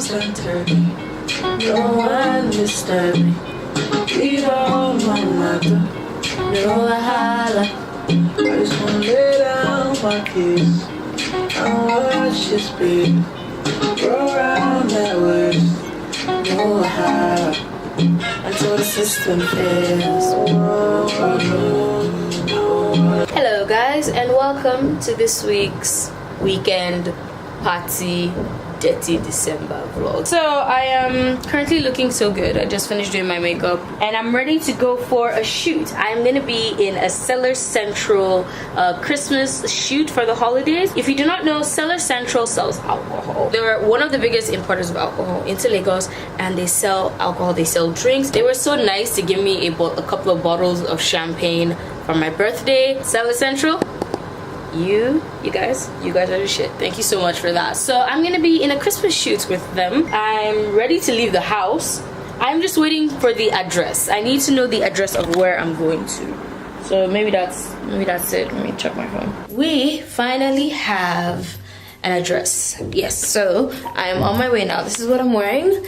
turn turkey. No one disturb me. We don't want nothing. No wahala. I just wanna lay down my keys and watch this baby roll around that waist. No wahala until the system fails. Hello guys, and welcome to this week's weekend party Detty December vlog. So I am currently looking so good. I just finished doing my makeup and I'm ready to go for a shoot. I'm gonna be in a Cellar Central Christmas shoot for the holidays. If you do not know, Cellar Central sells alcohol. They're one of the biggest importers of alcohol into Lagos, and they sell alcohol, they sell drinks. They were so nice to give me a couple of bottles of champagne for my birthday. Cellar Central, you guys are the shit. Thank you so much for that. So I'm gonna be in a Christmas shoot with them. I'm ready to leave the house. I'm just waiting for the address. I need to know the address of where I'm going to. So maybe that's it. Let me check my phone. We finally have an address. Yes, so I'm on my way now. This is what I'm wearing.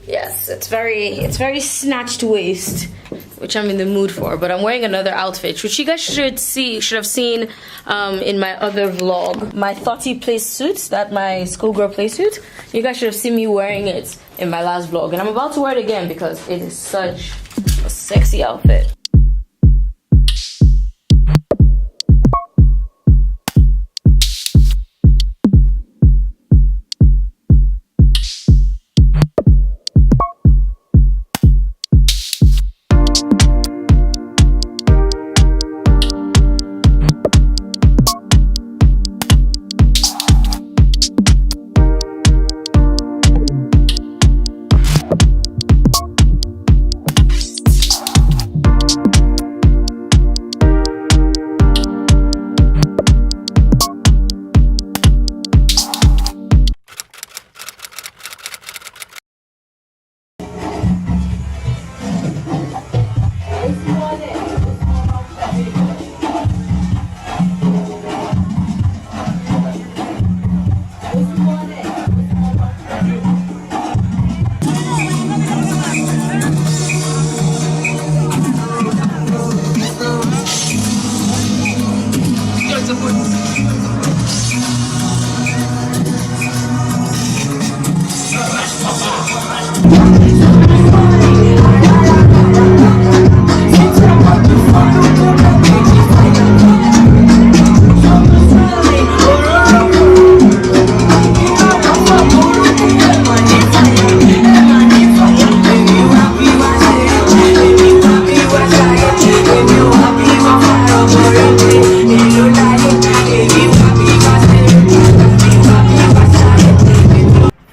Yes, it's very snatched waist, which I'm in the mood for, but I'm wearing another outfit, which you guys should have seen in my other vlog. My 30 place suit, that my schoolgirl play suit. You guys should have seen me wearing it in my last vlog, and I'm about to wear it again because it is such a sexy outfit.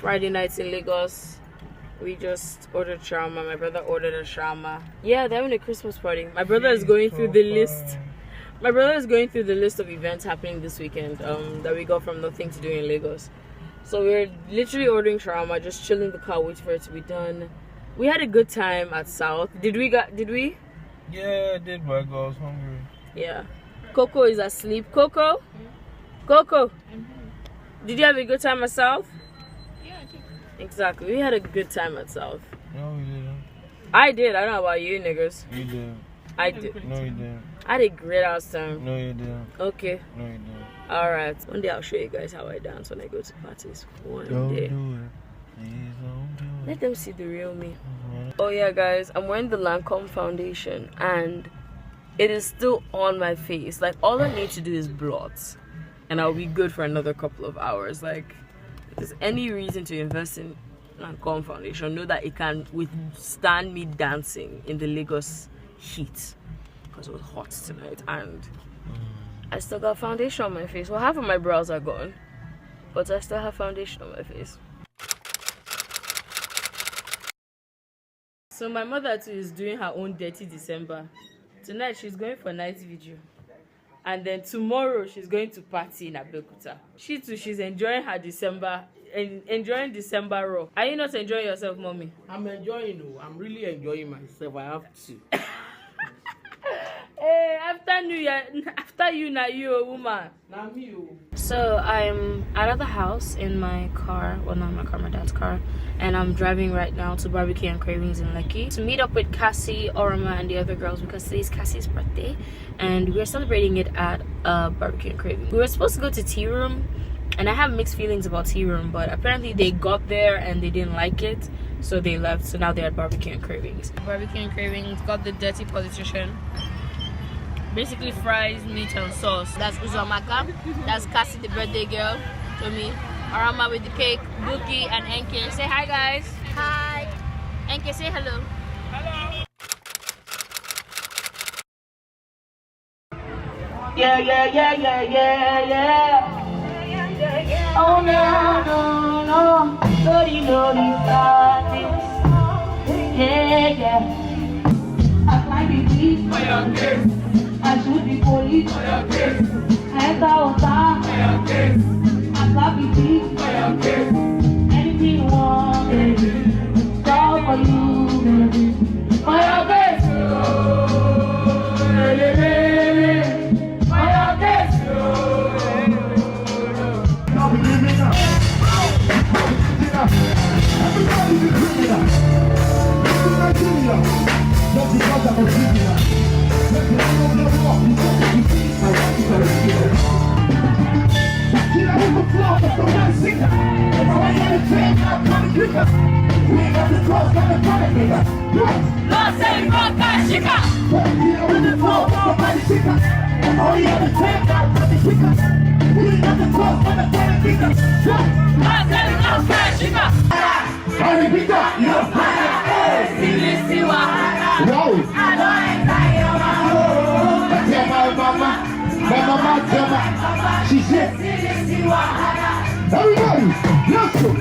Friday nights in Lagos, we just ordered shawarma. My brother ordered a shawarma. Yeah, they're having a Christmas party. My brother is going through the list. My brother is going through the list of events happening this weekend that we got from Nothing to Do in Lagos. So we're literally ordering shawarma, just chilling in the car, waiting for it to be done. We had a good time at South. Did we? Yeah, I did, but I was hungry. Yeah. Coco is asleep. Coco? Coco? Did you have a good time at South? Exactly. We had a good time at South. No, we didn't. I did. I don't know about you niggas. You did. I did. No, you didn't. I had a great ass time. No, you didn't. Okay. No, you didn't. Alright. One day I'll show you guys how I dance when I go to parties. One day. Do it. Please don't do it. Let them see the real me. Oh yeah, guys. I'm wearing the Lancome foundation and it is still on my face. Like, all I need to do is blot and I'll be good for another couple of hours. Like, if there's any reason to invest in Lancome foundation, know that it can withstand me dancing in the Lagos heat because it was hot tonight, and I still got foundation on my face. Well, half of my brows are gone, but I still have foundation on my face. So my mother too is doing her own Detty December. Tonight she's going for night vigil. And then tomorrow she's going to party in Abeokuta. She too, she's enjoying her December, enjoying December raw. Are you not enjoying yourself, mommy? I'm enjoying. I'm really enjoying myself. I have to. Hey, after New Year, after you, now you, woman. Now me. So I'm out of the house in my car, well not my car, my dad's car, and I'm driving right now to Barbecue and Cravings in Lekki to meet up with Cassie, Oroma, and the other girls because today's Cassie's birthday and we're celebrating it at Barbecue and Cravings. We were supposed to go to Tea Room, and I have mixed feelings about Tea Room, but apparently they got there and they didn't like it, so they left. So now they're at Barbecue and Cravings. Barbecue and Cravings got the dirty politician. Basically fries, meat and sauce. That's Uzomaka. That's Cassie, the birthday girl, to me. Arama with the cake, Buki and Enke. Say hi, guys. Hi. Enke, say hello. Hello. Yeah, yeah, yeah, yeah, yeah, yeah. Oh no, no, no. Lordy, lordy, sadness. Yeah, yeah. I might be weak. I should be police. I thought I got me deep. Anything you want, baby. It's all for you, baby. For your best. For your best. Everybody, let's go.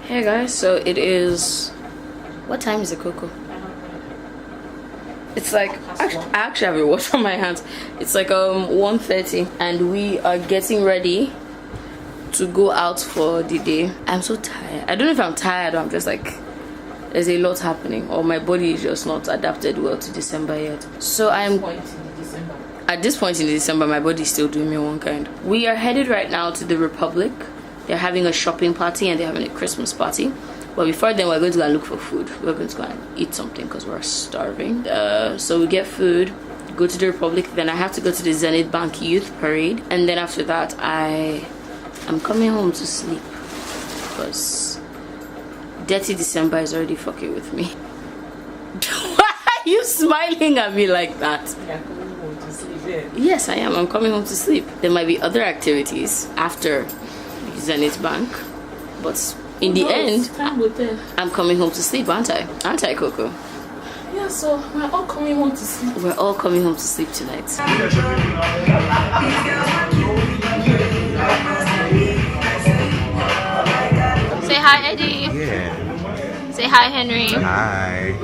Hey guys, so it is, what time is it, Coco? It's like, I actually have a watch on my hands. It's like 1:30 and we are getting ready to go out for the day. I'm so tired. I don't know if I'm tired or I'm just like, there's a lot happening, or my body is just not adapted well to December yet. So I'm at this point in December, my body is still doing me one kind. We are headed right now to the Republic. They're having a shopping party and they're having a Christmas party. But before then, we're going to go and look for food. We're going to go and eat something because we're starving. So we get food, go to the Republic. Then I have to go to the Zenith Bank Youth Parade. And then after that, I'm coming home to sleep because Detty December is already fucking with me. Why are you smiling at me like that? Yeah, coming home to sleep, yeah. Yes, I am. I'm coming home to sleep. There might be other activities after Zenith Bank. But in the end, I'm coming home to sleep, aren't I? Aren't I, Coco? Yeah, so we're all coming home to sleep. We're all coming home to sleep tonight. Say hi, Eddie. Yeah. Say hi, Henry. Hi.